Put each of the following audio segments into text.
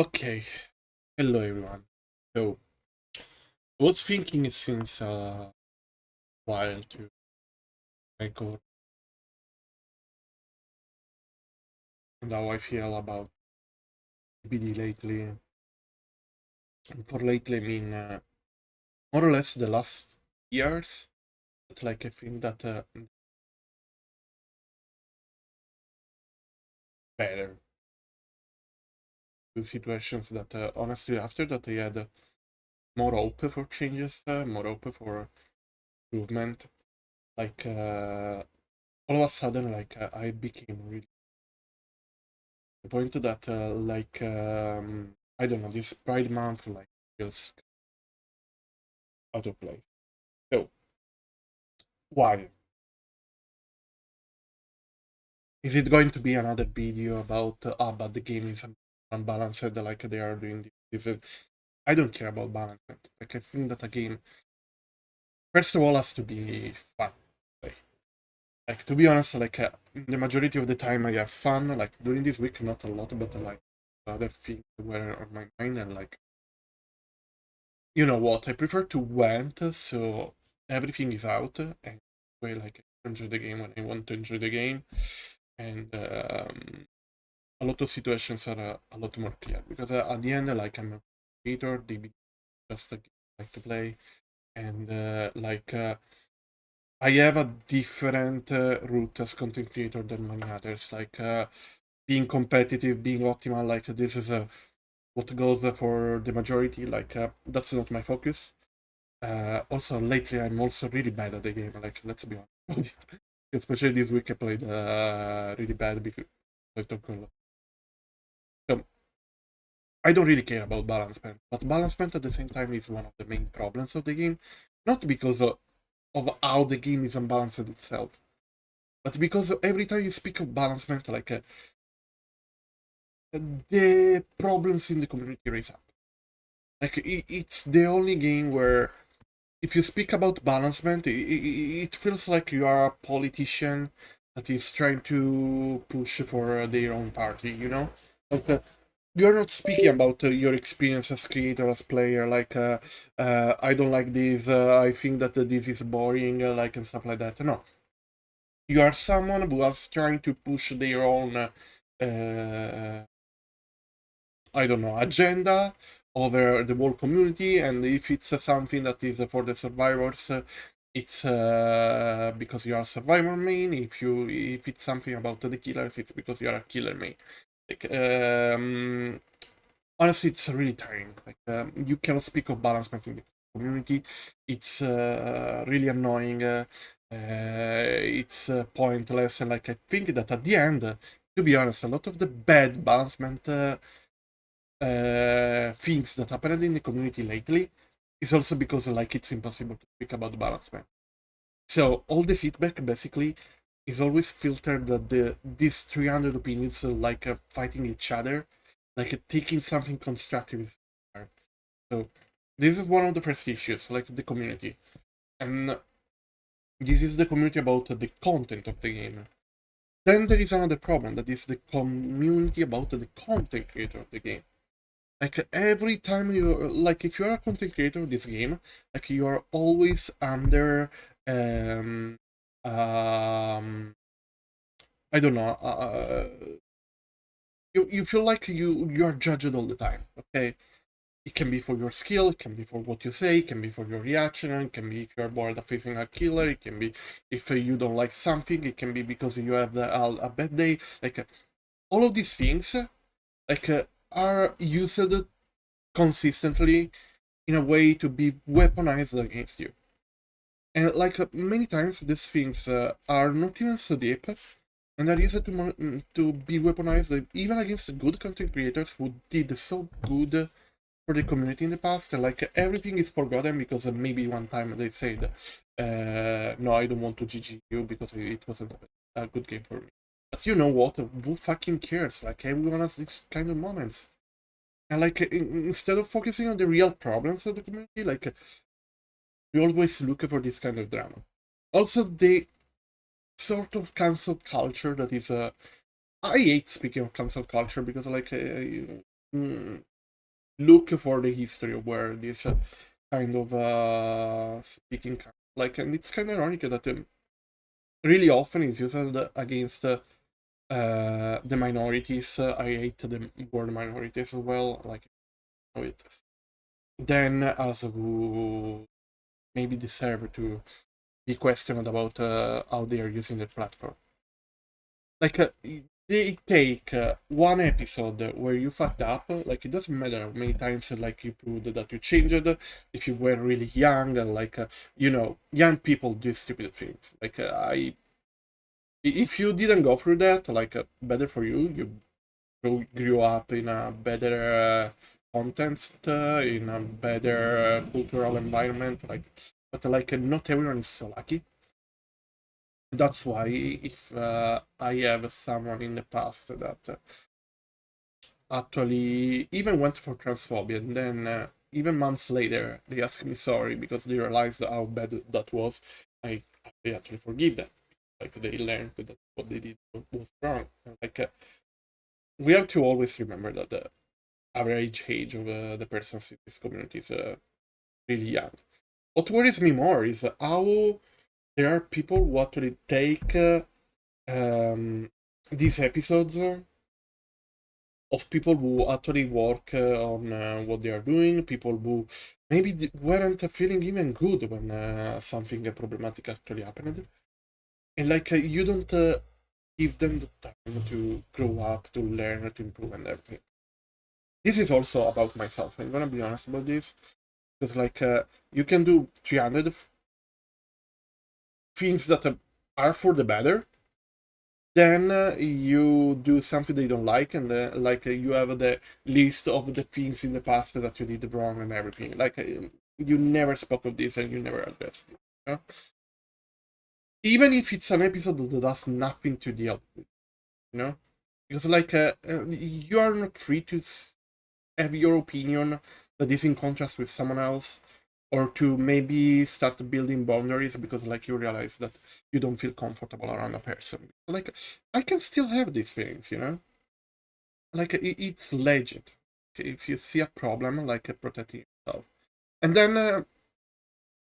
Okay, hello everyone. So, I was thinking since a while to make over and how I feel about BD lately. And for lately, I mean more or less the last years. But like I think that better to situations that honestly after that I had more hope for changes, more hope for improvement. Like all of a sudden, like I became really the point that I don't know, this Pride Month like feels out of place. So why is it going to be another video about but the game is unbalanced like they are doing this? I don't care about balance. Like I think that a game first of all has to be fun. Like to be honest, like the majority of the time I have fun. Like during this week, not a lot, but like other things were on my mind and like you know what, I prefer to went so everything is out and way like I enjoy the game when I want to enjoy the game and a lot of situations are a lot more clear because at the end like I'm a creator, they just like to play and I have a different route as content creator than many others like being competitive, being optimal, like this is what goes for the majority, like that's not my focus. Also, lately I'm also really bad at the game. Like, let's be honest about it. Especially this week, I played really bad because I took a lot. So I don't really care about balancement, but balancement at the same time is one of the main problems of the game. Not because of how the game is unbalanced itself, but because every time you speak of balancement, like the problems in the community raise up. Like it's the only game where if you speak about balancement, it feels like you are a politician that is trying to push for their own party, you know? Like, you're not speaking about your experience as creator, as player, like, I don't like this, I think that this is boring, like, and stuff like that. No. You are someone who is trying to push their own I don't know, agenda over the whole community, and if it's something that is for the survivors, it's because you are a survivor main. If it's something about the killers, it's because you are a killer main. Like, honestly, it's really tiring. Like, you cannot speak of balancement in the community. It's really annoying. It's pointless, and like I think that at the end, to be honest, a lot of the bad balancement things that happened in the community lately is also because like it's impossible to speak about balancement. So all the feedback basically is always filtered that these 300 opinions like fighting each other, like taking something constructive is hard. So this is one of the first issues, like the community, and this is the community about the content of the game. Then there is another problem that is the community about the content creator of the game. Like every time you like if you're a content creator of this game, like you are always under um um I don't know, you feel like you're judged all the time. Okay, it can be for your skill, it can be for what you say, it can be for your reaction, it can be if you're bored of facing a killer, it can be if you don't like something, it can be because you have a bad day. Like all of these things like are used consistently in a way to be weaponized against you. And like many times, these things are not even so deep, and are used to be weaponized even against good content creators who did so good for the community in the past. Like everything is forgotten because maybe one time they said, "No, I don't want to GG you because it wasn't a good game for me." But you know what? Who fucking cares? Like everyone has these kind of moments. And like instead of focusing on the real problems of the community, like we always look for this kind of drama. Also, the sort of cancel culture that is I hate speaking of cancel culture because like look for the history of where this kind of speaking like, and it's kind of ironic that really often is used against the minorities. I hate the word minorities as well, like it. Then as who maybe deserve to be questioned about how they are using the platform. Like they take one episode where you fucked up. Like it doesn't matter how many times like you proved that you changed. If you were really young, and like young people do stupid things. Like if you didn't go through that, like better for you. You grew up in a better context, in a better cultural environment. Like, but like not everyone is so lucky. That's why if I have someone in the past that actually even went for transphobia, and then even months later they ask me sorry because they realized how bad that was, I actually forgive them. Like they learned that what they did was wrong. And, like we have to always remember that the average age of the persons in this community is really young. What worries me more is how there are people who actually take these episodes of people who actually work on what they are doing, people who maybe weren't feeling even good when something problematic actually happened. And like you don't give them the time to grow up, to learn, to improve, and everything. This is also about myself. I'm gonna be honest about this because like you can do 300 things that are for the better, then you do something they don't like, and like you have the list of the things in the past that you did wrong and everything. Like you never spoke of this and you never addressed it. You know? Even if it's an episode that has nothing to deal with, you know, because like you are not free to have your opinion that is in contrast with someone else, or to maybe start building boundaries because like you realize that you don't feel comfortable around a person. Like I can still have these feelings, you know, like it's legit. If you see a problem, like protecting yourself, and then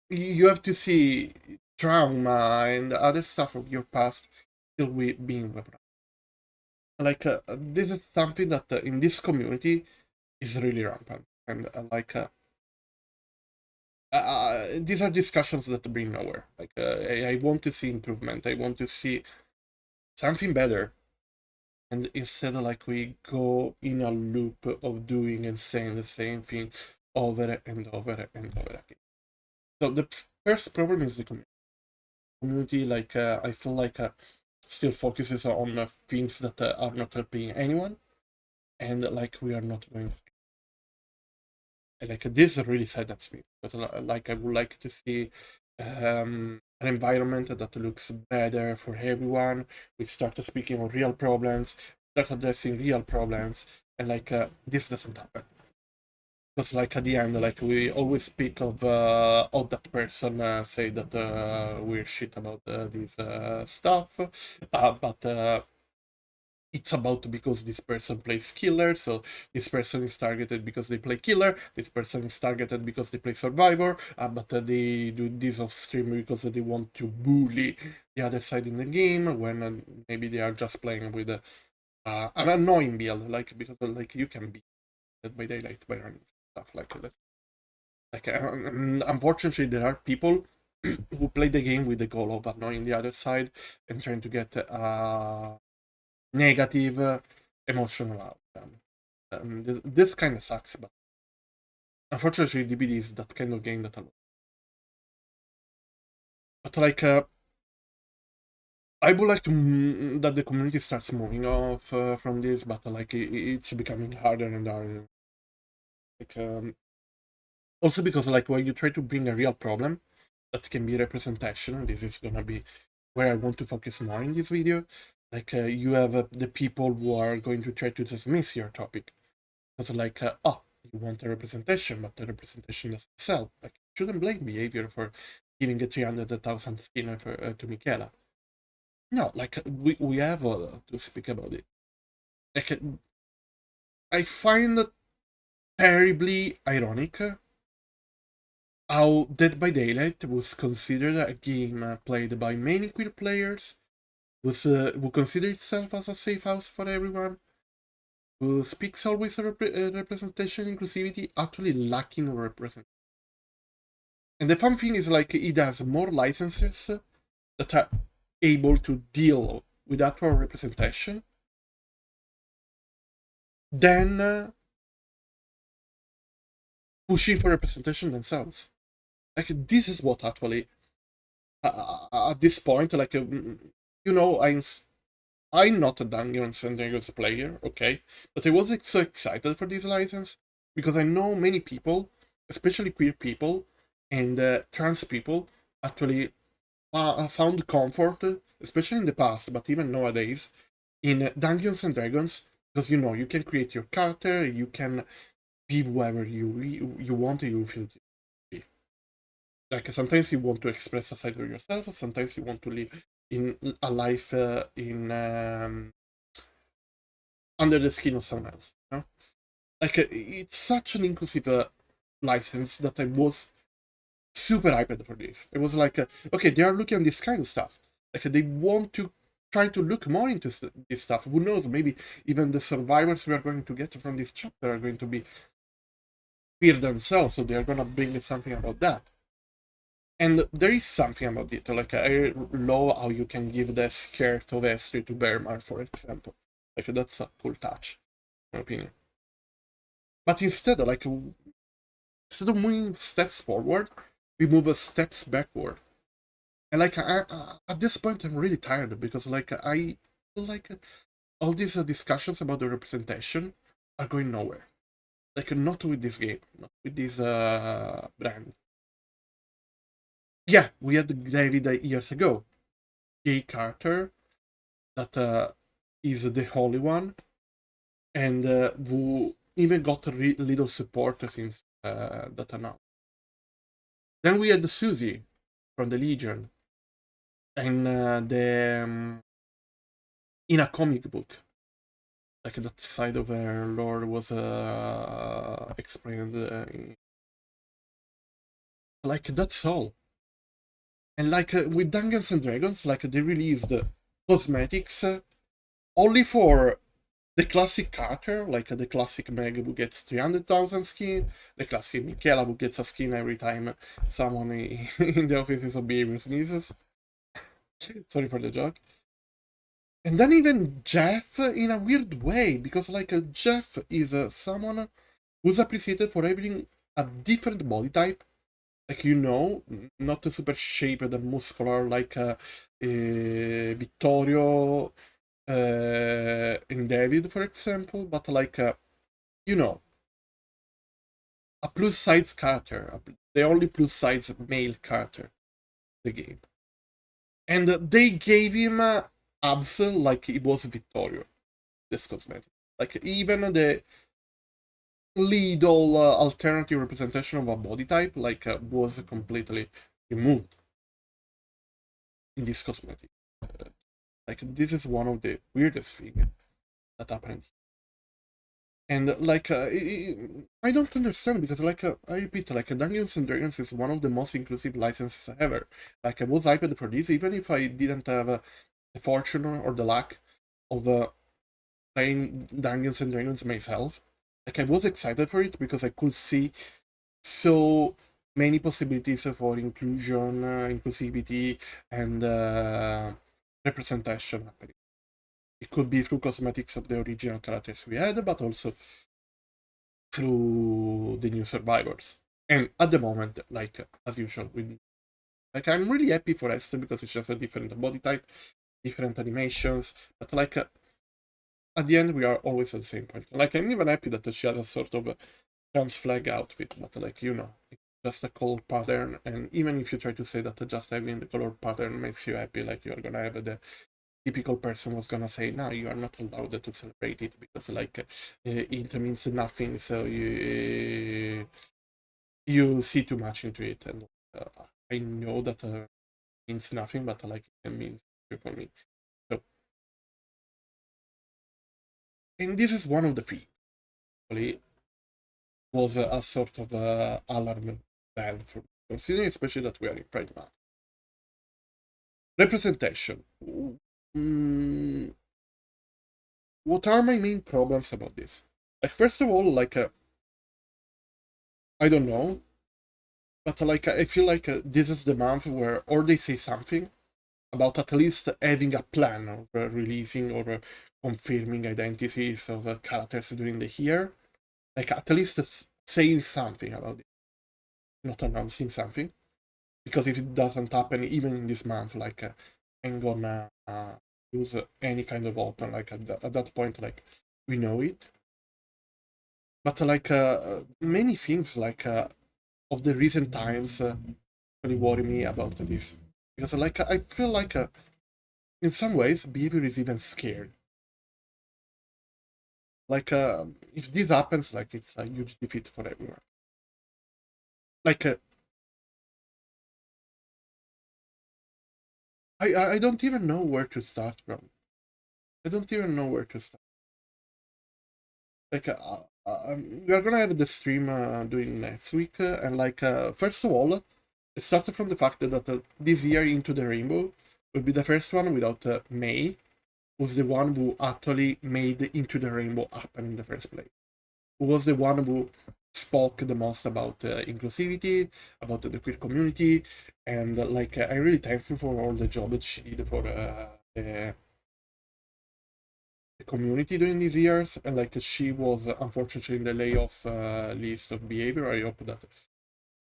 you have to see trauma and other stuff of your past still being weaponized. Like this is something that in this community is really rampant, and like these are discussions that bring nowhere. Like I want to see improvement. I want to see something better. And instead of like we go in a loop of doing and saying the same thing over and over and over again. So the first problem is the community. Community, like I feel like still focuses on things that are not helping anyone, and like we are not going. Like this really saddens me, but like I would like to see an environment that looks better for everyone. We start speaking of real problems, start addressing real problems, and like this doesn't happen. Because like at the end, like we always speak of that person say that we're shit about this stuff, but it's about because this person plays killer, so this person is targeted because they play killer, this person is targeted because they play survivor, but they do this off stream because they want to bully the other side in the game when maybe they are just playing with an annoying build, like because like you can be Dead by Daylight by running stuff like that. Like unfortunately, there are people who play the game with the goal of annoying the other side and trying to get negative emotional outcome. This kind of sucks, but unfortunately, DBD is that kind of game that I love. But like, I would like to that the community starts moving off from this, but like it's becoming harder and harder. Like, also because like when you try to bring a real problem that can be representation, and this is gonna be where I want to focus more in this video. Like you have the people who are going to try to dismiss your topic. Because like, oh, you want a representation, but the representation doesn't sell. Like, you shouldn't blame behavior for giving a 300,000 skin to Michela. No, like, we have to speak about it. Like, I find terribly ironic how Dead by Daylight was considered a game played by many queer players, who consider itself as a safe house for everyone, who speaks always of representation inclusivity, actually lacking representation. And the fun thing is like it has more licenses that are able to deal with actual representation than pushing for representation themselves. Like this is what actually at this point, like you know, I'm not a Dungeons and Dragons player, okay, but I was so excited for this license because I know many people, especially queer people and trans people, actually found comfort, especially in the past, but even nowadays, in Dungeons and Dragons, because you know you can create your character, you can be whoever you want, you feel to be. Like sometimes you want to express a side of yourself, sometimes you want to live in a life in under the skin of someone else. You know? Like it's such an inclusive license that I was super hyped for this. It was like, okay, they are looking at this kind of stuff. Like they want to try to look more into this stuff. Who knows? Maybe even the survivors we are going to get from this chapter are going to be queer themselves, so they are gonna bring something about that. And there is something about it. Like I love how you can give the skirt of Esther to Bearmar, for example. Like that's a cool touch, in my opinion. But instead, like instead of moving steps forward, we move steps backward. And like at this point, I'm really tired because like I feel like all these discussions about the representation are going nowhere. Like not with this game, not with this brand. Yeah, we had David years ago, gay Carter, that is the holy one, and who even got a little support since that announced. Then we had Susie from the Legion, and the in a comic book, like that side of her lore was explained. Like that's all. And like with Dungeons and Dragons, like they released cosmetics only for the classic character, like the classic Meg who gets 300,000 skin, the classic Michaela who gets a skin every time someone in the office is a baby sneezes. Sorry for the joke. And then even Jeff in a weird way, because like Jeff is someone who's appreciated for having a different body type. Like you know, not super shaped and muscular like Vittorio and David, for example, but like you know, a plus size character, the only plus size male character in the game. And they gave him abs like it was Vittorio, this cosmetic. Like even the little alternative representation of a body type like was completely removed in this cosmetic. Like this is one of the weirdest things that happened. And like I don't understand because like I repeat, like Dungeons and Dragons is one of the most inclusive licenses ever. Like I was hyped for this, even if I didn't have the fortune or the luck of playing Dungeons and Dragons myself. Like I was excited for it because I could see so many possibilities for inclusion, inclusivity, and representation happening. It could be through cosmetics of the original characters we had, but also through the new survivors. And at the moment, like as usual, like I'm really happy for Esther because it's just a different body type, different animations, but like at the end we are always at the same point. Like I'm even happy that she has a sort of trans flag outfit, but like you know, it's just a color pattern, and even if you try to say that just having the color pattern makes you happy, like you're gonna have the typical person was gonna say, no, you are not allowed to celebrate it because like it means nothing, so you see too much into it, and I know that means nothing, but like it means for me. So, and this is one of the things. was a sort of alarm bell for considering, especially that we are in Pride Month. Representation. Mm, what are my main problems about this? Like, first of all, like, I don't know, but like, I feel like this is the month where or they say something about at least having a plan of releasing or confirming identities of characters during the year. Like, at least saying something about it, not announcing something. Because if it doesn't happen, even in this month, like, I'm gonna use any kind of open. Like, at that point, like, we know it. But like, many things, like, of the recent times really worry me about this. Because like, I feel like in some ways behavior is even scared. Like, if this happens, like, it's a huge defeat for everyone. Like, I don't even know where to start from. I don't even know where to start. Like, we are gonna have the stream doing next week, and like, first of all, it started from the fact that this year Into the Rainbow will be the first one without May, who's the one who actually made Into the Rainbow happen in the first place. Who was the one who spoke the most about inclusivity, about the queer community, and like, I'm really thankful for all the job that she did for the community during these years. And like, she was unfortunately in the layoff list of behavior. I hope that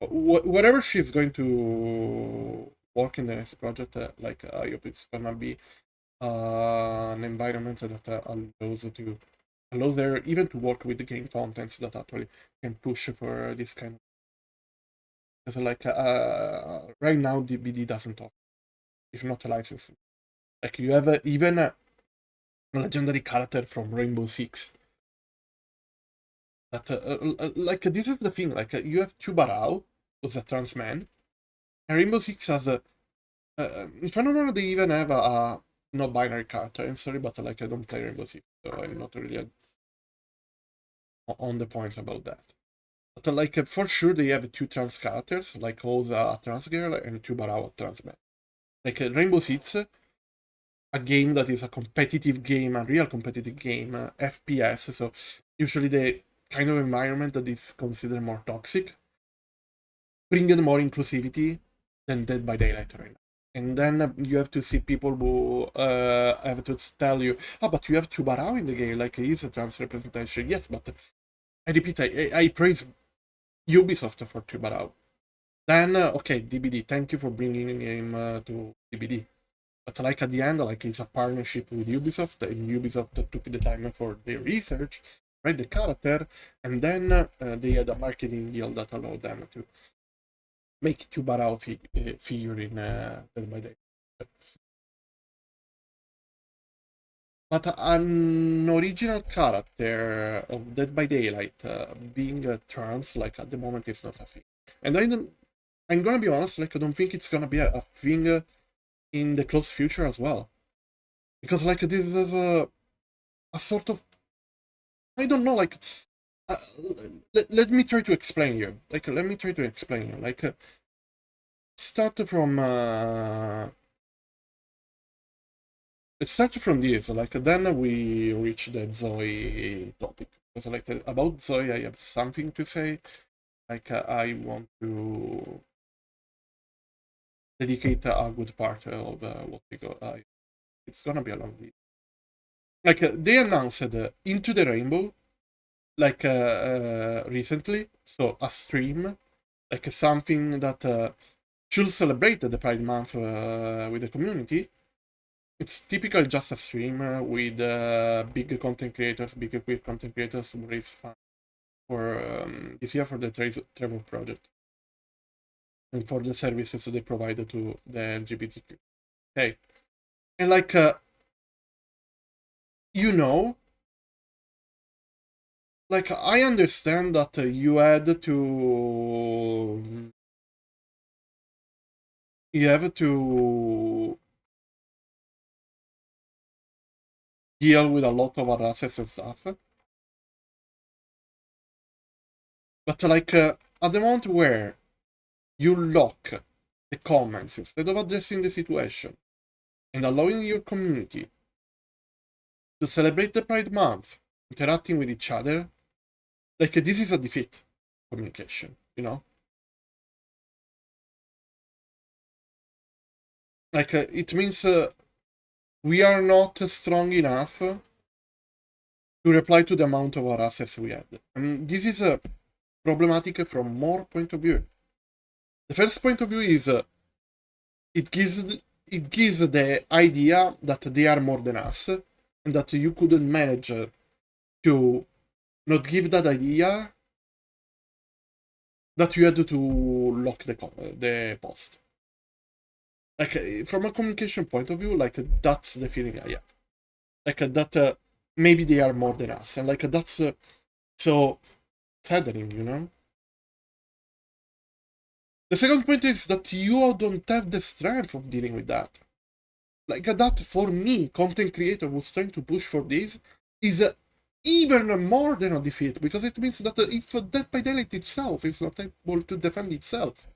whatever she's going to work in the next project, like, I hope it's gonna be an environment that allows her even to work with the game contents that actually can push for this kind of. Because like, right now DBD doesn't offer, if not a license. Like, you have even a legendary character from Rainbow Six. That like, this is the thing. Like, you have Tubarao, who's a trans man, and Rainbow Six has a. If I don't remember, they even have a not binary character. I'm sorry, but like, I don't play Rainbow Six, so I'm not really on the point about that. But like, for sure, they have two trans characters, like Oza a trans girl and Tubarao a trans man. Like, Rainbow Six, a game that is a competitive game, a real competitive game, FPS. So usually the kind of environment that is considered more toxic, bringing more inclusivity than Dead by Daylight right now. And then you have to see people who have to tell you, oh, but you have Tubarao in the game, like, he's a trans representation. Yes, but I repeat, I praise Ubisoft for Tubarao. Then, okay, DBD, thank you for bringing him to DBD. But like, at the end, like, it's a partnership with Ubisoft, and Ubisoft took the time for their research, read the character, and then they had a marketing deal that allowed them to make Tubarao figure in Dead by Day. But an original character of Dead by Daylight being trans, like, at the moment, is not a thing. And I'm gonna be honest, like, I don't think it's gonna be a thing in the close future as well. Because like, this is a sort of, I don't know, like, uh, let me try to explain you. Like, let me try to explain you. Like, start from it started from this. Like, then we reach the Zoe topic. Because like, about Zoe, I have something to say. Like, I want to dedicate a good part of what we go. It's gonna be a long video. Like, they announced Into the Rainbow, like, recently, so a stream, like, something that should celebrate the Pride Month with the community. It's typically just a stream with big content creators, big queer content creators who raise funds for this year for the Trevor project and for the services they provided to the LGBTQ. Okay, and like, you know, like, I understand that you have to deal with a lot of harassment and stuff. But like at the moment where you lock the comments instead of addressing the situation and allowing your community to celebrate the Pride Month, interacting with each other, like this is a defeat communication, you know? Like it means we are not strong enough to reply to the amount of harassers we had. I mean, this is problematic from more point of view. The first point of view is it gives the idea that they are more than us and that you couldn't manage to not give that idea, that you had to lock the post. Like from a communication point of view, like that's the feeling I have. Like that maybe they are more than us, and like that's so saddening, you know. The second point is that you don't have the strength of dealing with that. Like that for me, content creator who's trying to push for this is even more than a defeat, because it means that if Dead by Daylight itself is not able to defend itself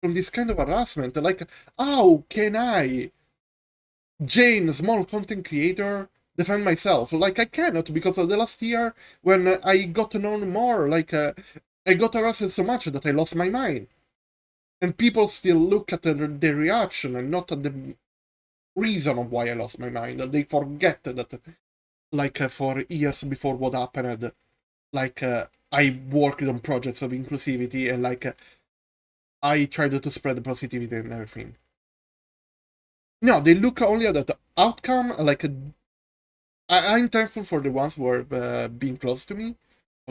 from this kind of harassment, like how can I, Jane, small content creator, defend myself? Like I cannot, because of the last year when I got to know more, like I got harassed so much that I lost my mind. And people still look at the reaction and not at the reason of why I lost my mind. They forget that, like, for years before what happened, like, I worked on projects of inclusivity and, like, I tried to spread the positivity and everything. No, they look only at the outcome. Like, I'm thankful for the ones who are being close to me,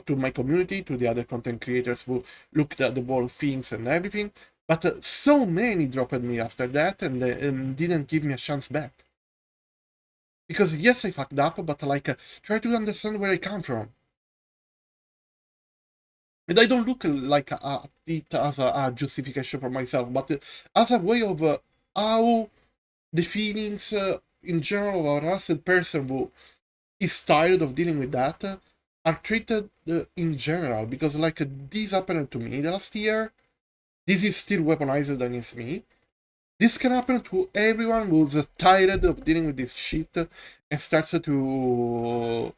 to my community, to the other content creators who looked at the whole things and everything. But so many dropped me after that and didn't give me a chance back. Because yes, I fucked up, but like, try to understand where I come from. And I don't look like it as a justification for myself, but as a way of how the feelings in general of a harassed person who is tired of dealing with that are treated in general. Because like this happened to me the last year, this is still weaponized against me. This can happen to everyone who's tired of dealing with this shit and starts to,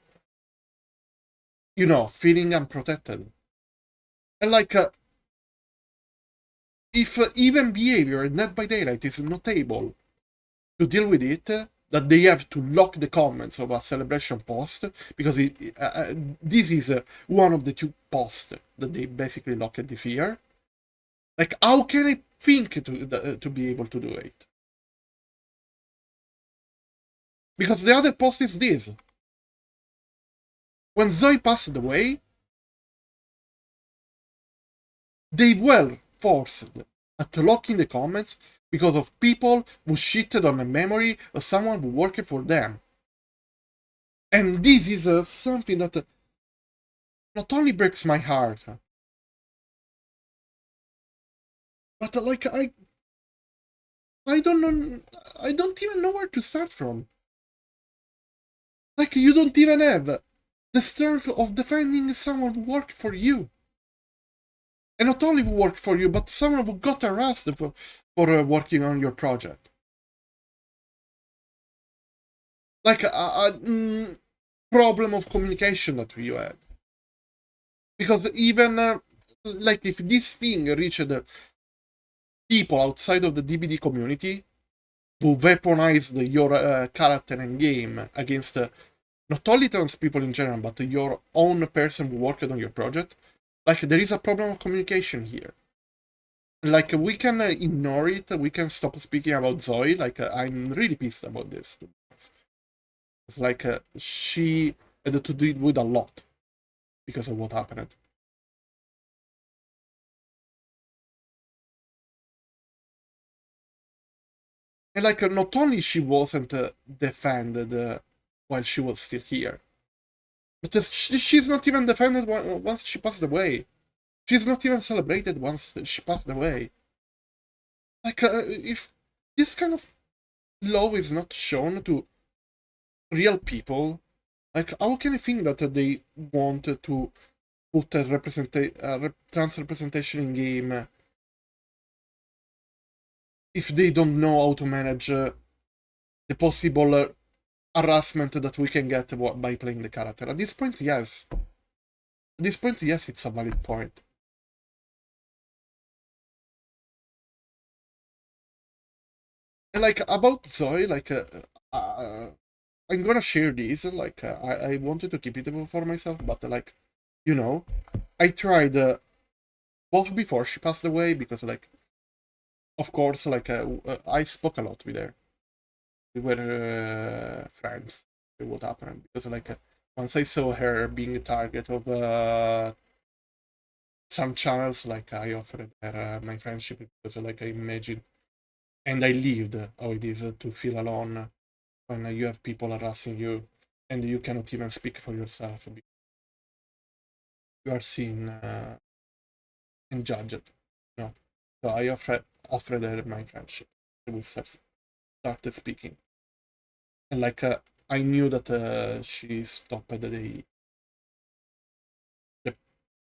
you know, feeling unprotected. And like, if even behavior in Dead by Daylight is not able to deal with it, that they have to lock the comments of a celebration post, because this is one of the two posts that they basically locked this year. Like, how can I think to be able to do it? Because the other post is this. When Zoe passed away, they were forced at locking the comments because of people who shitted on the memory of someone who worked for them. And this is something that not only breaks my heart, but like I don't know, I don't even know where to start from. Like you don't even have the strength of defending someone who worked for you. And not only who worked for you, but someone who got arrested for working on your project. Like a problem of communication that you had. Because even, like, if this thing reached people outside of the DBD community who weaponized your character and game against not only trans people in general, but your own person who worked on your project, like, there is a problem of communication here. Like, we can ignore it, we can stop speaking about Zoe, like, I'm really pissed about this. It's like, she had to deal with a lot because of what happened. And like, not only she wasn't defended while she was still here, but she's not even defended once she passed away. She's not even celebrated once she passed away. Like, if this kind of love is not shown to real people, like, how can I think that they want to put a trans representation in game if they don't know how to manage the possible harassment that we can get by playing the character. At this point, yes. At this point, yes, it's a valid point. And like about Zoe, like I'm gonna share this. Like I wanted to keep it for myself, but like you know, I tried both before she passed away because like of course like I spoke a lot with her. We were friends. What happened because like once I saw her being a target of some channels, like I offered her my friendship because like I imagine and I lived how it is to feel alone when you have people harassing you and you cannot even speak for yourself. You are seen and judged. No. So I offered her my friendship. We started speaking. And like I knew that she stopped the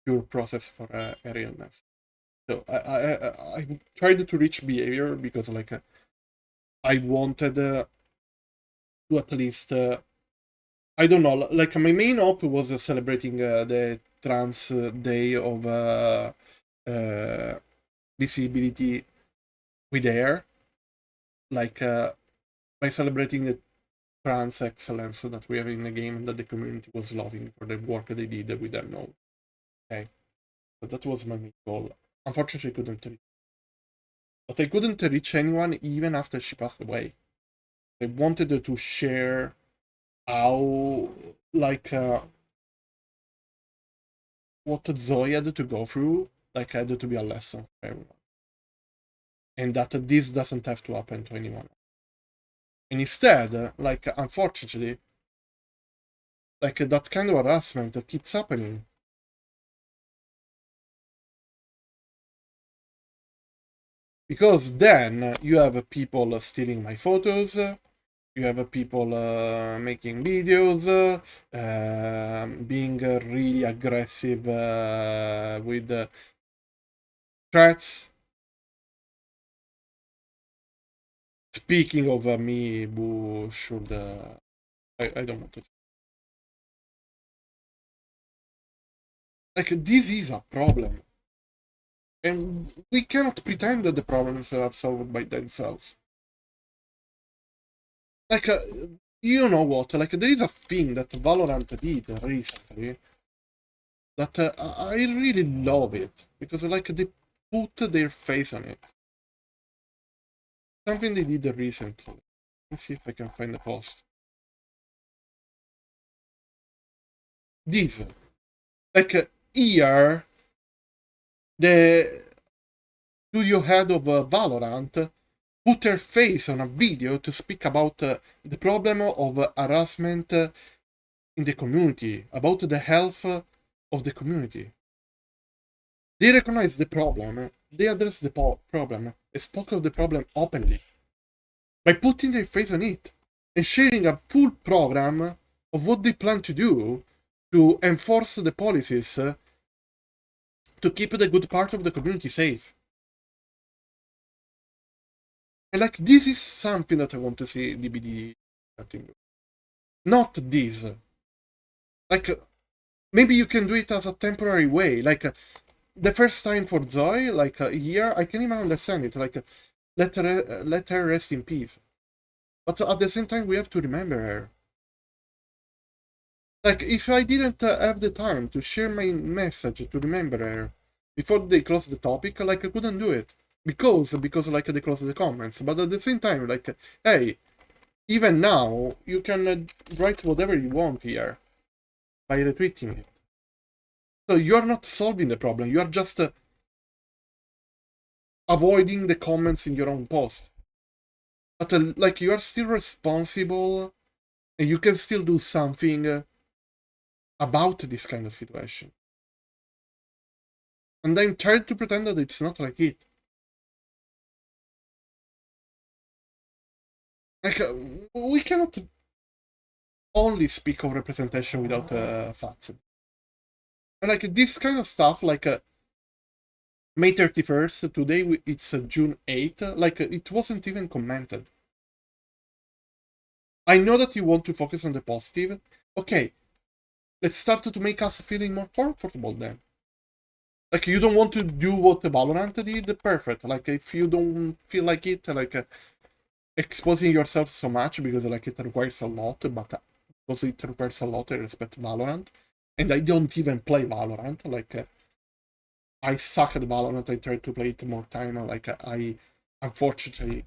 pure process for her illness. So I tried to reach behavior because like I wanted to at least I don't know, like my main hope was celebrating the trans day of disability with air, like by celebrating the trans excellence that we have in the game and that the community was loving for the work they did with their node. Okay, so that was my main goal. Unfortunately, I couldn't reach, but I couldn't reach anyone even after she passed away. I wanted to share how, like, what Zoe had to go through, like, had to be a lesson for everyone, and that this doesn't have to happen to anyone. And instead, like, unfortunately, like that kind of harassment keeps happening. Because then you have people stealing my photos, you have people making videos, being really aggressive with threats. Speaking of me, who should. I don't want to. Like, this is a problem. And we cannot pretend that the problems are solved by themselves. Like, you know what? Like, there is a thing that Valorant did recently that I really love it because, like, they put their face on it. Something they did recently. Let's see if I can find the post. This, like, here, the studio head of Valorant put her face on a video to speak about the problem of harassment in the community, about the health of the community. They recognized the problem, they addressed the problem, and spoke of the problem openly by putting their face on it and sharing a full program of what they plan to do to enforce the policies to keep the good part of the community safe. And like this is something that I want to see DBD starting. Not this. Like maybe you can do it as a temporary way. Like the first time for Zoe, like a year, I can even understand it. Like let her rest in peace. But at the same time, we have to remember her. Like if I didn't have the time to share my message to remember her before they close the topic, like I couldn't do it because like they close the comments. But at the same time, like hey, even now you can write whatever you want here by retweeting it. So you are not solving the problem. You are just avoiding the comments in your own post. But like you are still responsible, and you can still do something about this kind of situation. And I'm trying to pretend that it's not like it. Like we cannot only speak of representation without facts. And like this kind of stuff, like May 31st, today it's June 8th, like it wasn't even commented. I know that you want to focus on the positive. Okay, let's start to make us feeling more comfortable then. Like you don't want to do what Valorant did, perfect. Like if you don't feel like it, like exposing yourself so much because like it requires a lot, but because it requires a lot, I respect Valorant, and I don't even play Valorant. Like I suck at Valorant. I try to play it more time. Like I unfortunately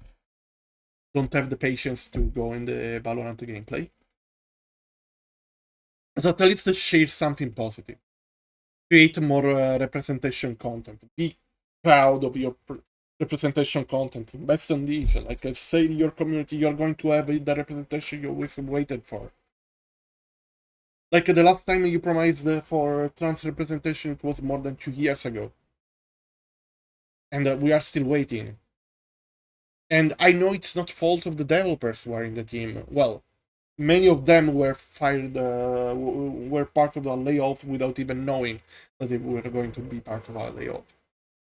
don't have the patience to go in the Valorant gameplay. So at least share something positive. Create more representation content. Be proud of your representation content. Invest on this. Like say your community, you're going to have the representation you always waited for. Like the last time you promised for trans representation, it was more than 2 years ago. And we are still waiting. And I know it's not fault of the developers who are in the team. Well, many of them were fired, were part of a layoff without even knowing that they were going to be part of a layoff.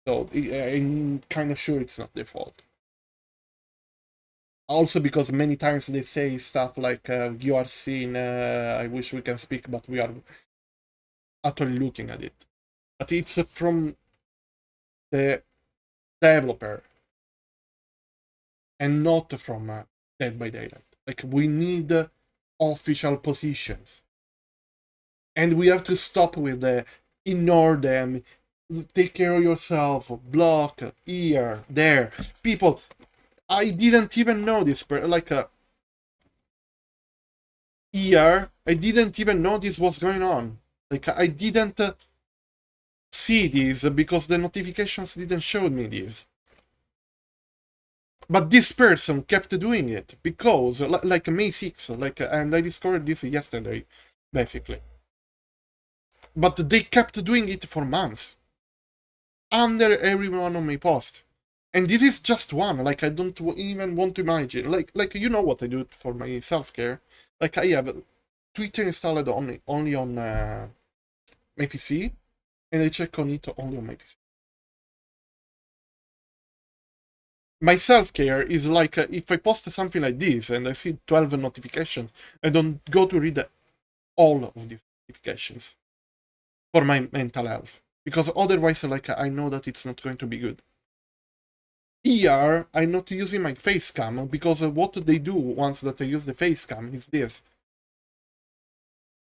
So I'm kind of sure it's not their fault. Also because many times they say stuff like, you are seeing, I wish we can speak, but we are actually looking at it. But it's from the developer and not from Dead by Daylight. Like we need official positions, and we have to stop with the ignore them, take care of yourself, block here, there. People, I didn't even know this. Like here, I didn't even know this was going on. Like I didn't see this because the notifications didn't show me this. But this person kept doing it because, like May 6th, like, and I discovered this yesterday, basically. But they kept doing it for months, under every one of my posts. And this is just one. Like I don't even want to imagine. Like you know what I do for my self care. Like I have Twitter installed only on my PC, and I check on it only on my PC. My self-care is like if I post something like this and I see 12 notifications, I don't go to read all of these notifications for my mental health, because otherwise like I know that it's not going to be good. Here I'm not using my face cam because what they do once that I use the face cam is this: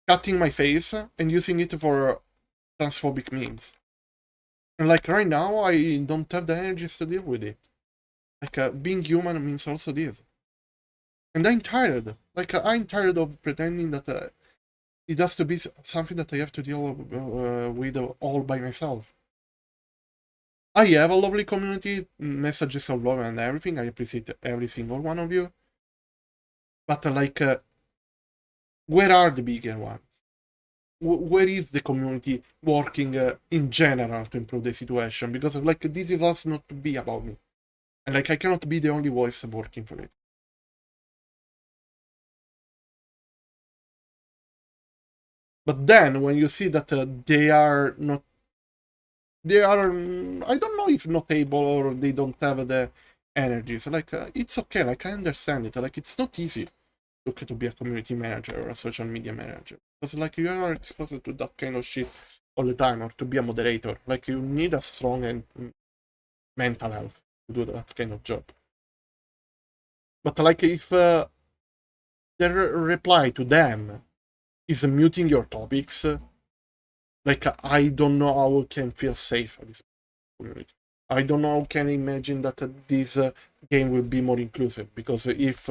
cutting my face and using it for transphobic memes. And like right now I don't have the energies to deal with it. Like being human means also this. And I'm tired. Like I'm tired of pretending that it has to be something that I have to deal with all by myself. I have a lovely community, messages of love and everything. I appreciate every single one of you. But like, where are the bigger ones? Where is the community working in general to improve the situation? Because like this is also not to be about me, and like I cannot be the only voice working for it. But then when you see that they are not, they are, I don't know if not able or they don't have the energy. So like it's okay. Like I understand it. Like it's not easy to be a community manager or a social media manager, because like you are exposed to that kind of shit all the time, or to be a moderator. Like you need a strong and mental health to do that kind of job. But like if the reply to them is muting your topics, like I don't know how I can feel safe at this community. I don't know how can imagine that this game will be more inclusive, because if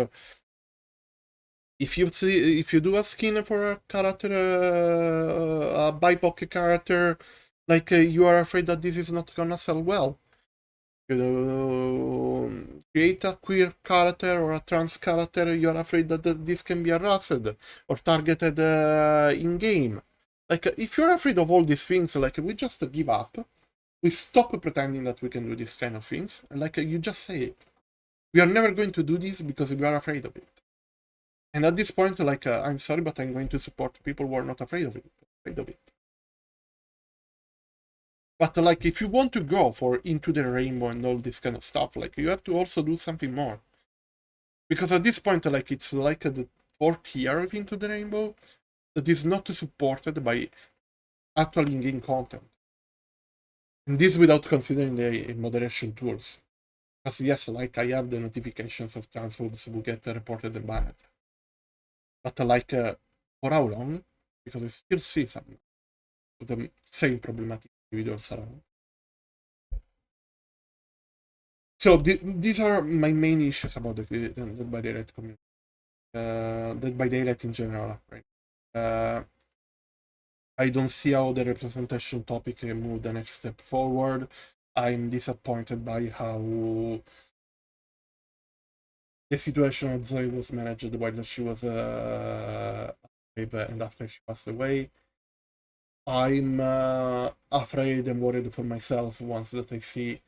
you do a skin for a character, a BIPOC character, like you are afraid that this is not gonna sell well. You create a queer character or a trans character, you are afraid that this can be harassed or targeted in game. Like if you're afraid of all these things, like we just give up. We stop pretending that we can do these kind of things, and like you just say it. We are never going to do this because we are afraid of it. And at this point, like I'm sorry, but I'm going to support people who are not afraid of it. But like, if you want to go for Into the Rainbow and all this kind of stuff, like, you have to also do something more. Because at this point, like, it's like the fourth year of Into the Rainbow that is not supported by actual in-game content. And this without considering the moderation tools. Because yes, like, I have the notifications of trans foods who get reported and banned. But like, for how long? Because I still see some of the same problematic individuals around. So these are my main issues about the Dead by Daylight community. Dead by Daylight in general, right? I don't see how the representation topic can move the next step forward. I'm disappointed by how the situation at Zoe was managed while she was alive and after she passed away. I'm afraid and worried for myself once that I see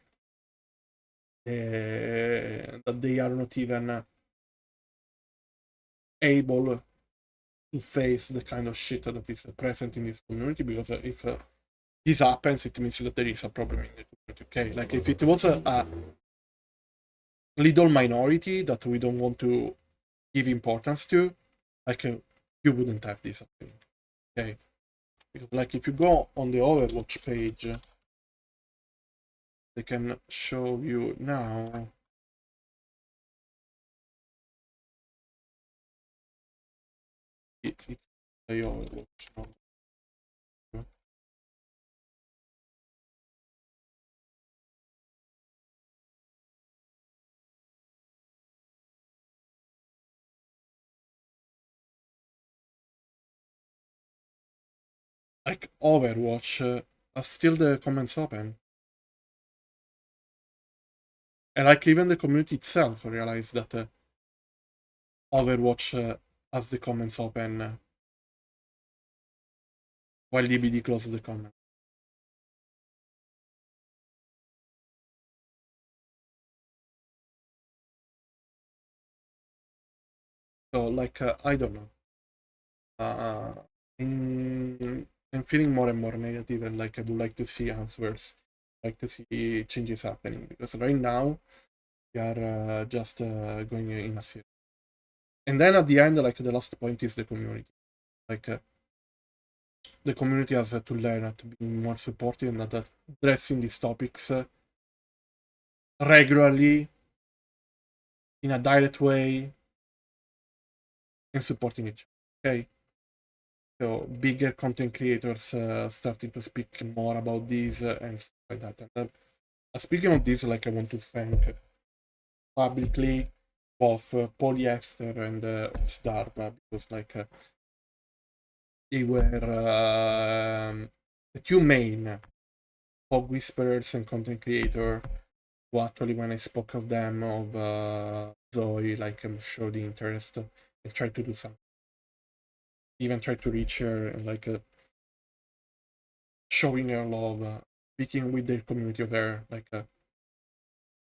that they are not even able to face the kind of shit that is present in this community, because if this happens, it means that there is a problem in the community. Okay, like if it was a little minority that we don't want to give importance to, like you wouldn't have this happening. Okay, because like if you go on the Overwatch page, they can show you now. It's the Overwatch. No? Like Overwatch, still the comments open. And like even the community itself realized that Overwatch has the comments open while DBD closes the comment. So like I don't know. I'm feeling more and more negative, and like I would like to see answers, like to see changes happening, because right now we are just going in a series. And then at the end, like the last point is the community. Like the community has to learn to be more supportive and addressing these topics regularly in a direct way and supporting each other. Okay, so bigger content creators starting to speak more about this and stuff like that. And speaking of this, like I want to thank publicly both Polyester and Starba, because like they were the two main fog whisperers and content creator who actually, when I spoke of them of Zoe, like showed interest and tried to do something, even tried to reach her and like showing her love, speaking with the community of her. Like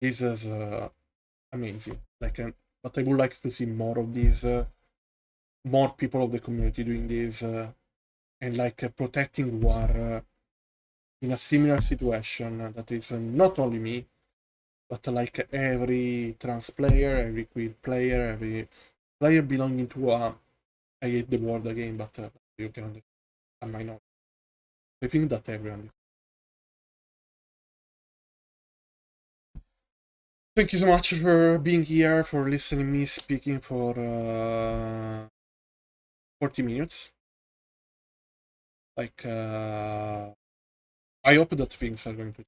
this is amazing. Like, but I would like to see more of these, more people of the community doing this, and like protecting who are in a similar situation. That is not only me, but like every trans player, every queer player, every player belonging to a, I hate the word again, but you can understand a minority. I think that everyone. Thank you so much for being here, for listening me speaking for 40 minutes. Like, I hope that things are going to,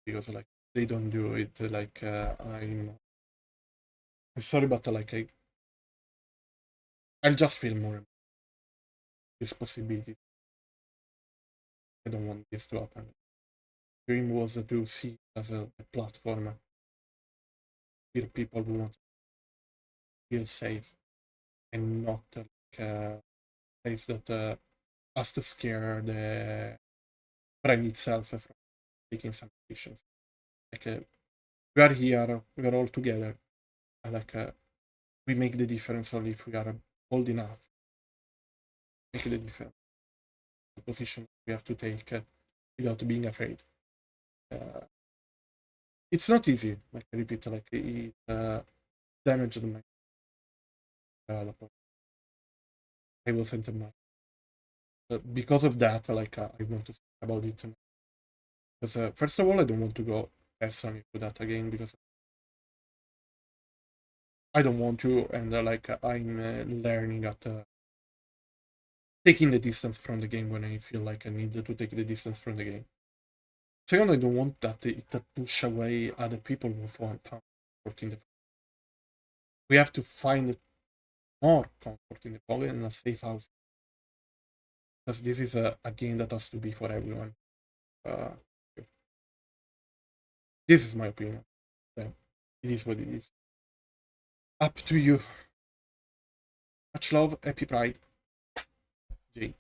because like they don't do it. Like, I'm sorry, but like I'll just feel more this possibility. I don't want this to happen. Dream was to see as a platform where people who want to feel safe and not like a place that has to scare the brand itself from taking some decisions. Like we are here, we are all together, and like we make the difference only if we are bold enough. Make the difference. The position we have to take without being afraid. it's not easy. Like I repeat, like it damaged my I was into my because of that. Like I want to speak about it because first of all, I don't want to go personally to that again because I don't want to, and like I'm learning at taking the distance from the game when I feel like I need to take the distance from the game. Second, I don't want that it push away other people who find comfort in the. We have to find more comfort in the pocket and a safe house because this is a game that has to be for everyone. Uh, this is my opinion. Yeah, it is what it is. Up to you. Much love, happy Pride, Jay.